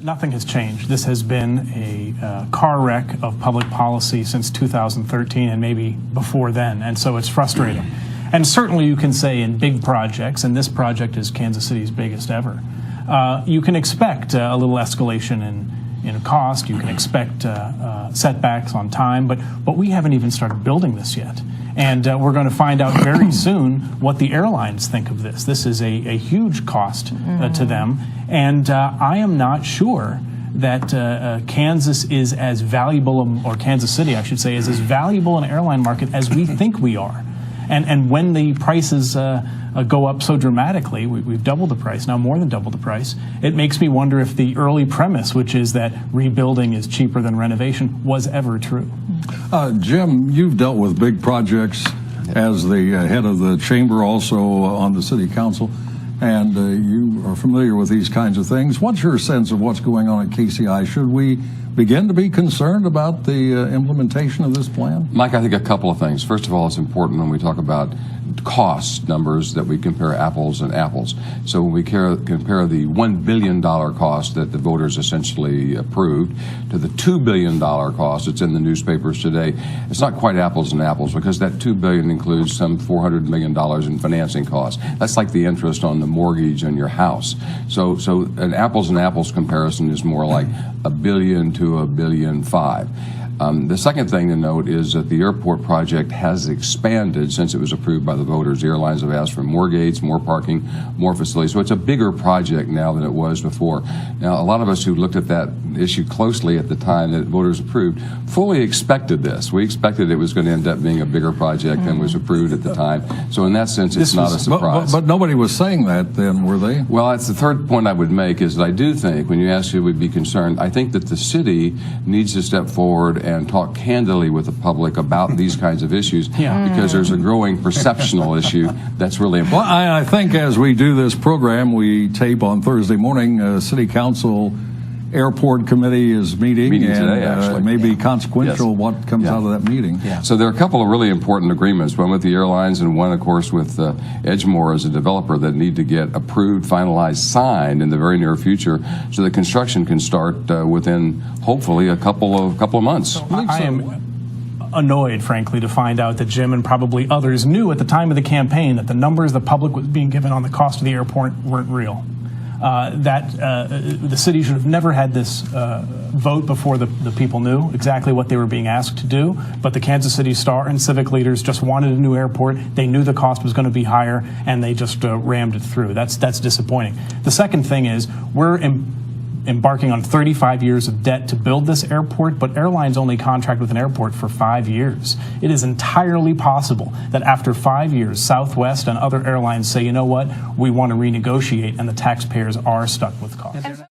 Nothing has changed. This has been a car wreck of public policy since 2013 and maybe before then, and so it's frustrating. And certainly you can say in big projects, and this project is Kansas City's biggest ever, you can expect a little escalation in cost, you can expect setbacks on time, but we haven't even started building this yet. And we're going to find out very soon what the airlines think of this. This is a huge cost to them, and I am not sure that Kansas is as valuable, or Kansas City, I should say, is as valuable an airline market as we think we are. And when the prices go up so dramatically, we've doubled the price, now more than doubled the price, it makes me wonder if the early premise, which is that rebuilding is cheaper than renovation, was ever true. Jim, you've dealt with big projects as the head of the chamber, also on the city council, and you are familiar with these kinds of things. What's your sense of what's going on at KCI? Should we begin to be concerned about the implementation of this plan? Mike, I think a couple of things. First of all, it's important when we talk about cost numbers that we compare apples and apples. So when we compare the $1 billion cost that the voters essentially approved to the $2 billion cost that's in the newspapers today, it's not quite apples and apples, because that $2 billion includes some $400 million in financing costs. That's like the interest on the mortgage on your house. So an apples and apples comparison is more like $1 billion to $1.5 billion. The second thing to note is that the airport project has expanded since it was approved by the voters. The airlines have asked for more gates, more parking, more facilities. So it's a bigger project now than it was before. Now, a lot of us who looked at that issue closely at the time that voters approved fully expected this. We expected it was going to end up being a bigger project than was approved at the time. So in that sense, it's not a surprise. But nobody was saying that then, were they? Well, that's the third point I would make, is that I do think, when you ask who would be concerned, I think that the city needs to step forward and talk candidly with the public about these kinds of issues, because there's a growing perceptional issue that's really important. Well, I think as we do this program, we tape on Thursday morning, City Council Airport Committee is meeting today, actually. It may be consequential what comes out of that meeting. So there are a couple of really important agreements, one with the airlines and one, of course, with Edgemoor as a developer, that need to get approved, finalized, signed in the very near future, so that construction can start within, hopefully, a couple of months. I am annoyed, frankly, to find out that Jim and probably others knew at the time of the campaign that the numbers the public was being given on the cost of the airport weren't real. The city should have never had this vote before the people knew exactly what they were being asked to do. But the Kansas City Star and civic leaders just wanted a new airport. They knew the cost was going to be higher, and they just rammed it through. That's disappointing. The second thing is, we're embarking on 35 years of debt to build this airport, but airlines only contract with an airport for 5 years. It is entirely possible that after 5 years, Southwest and other airlines say, you know what, we want to renegotiate, and the taxpayers are stuck with costs.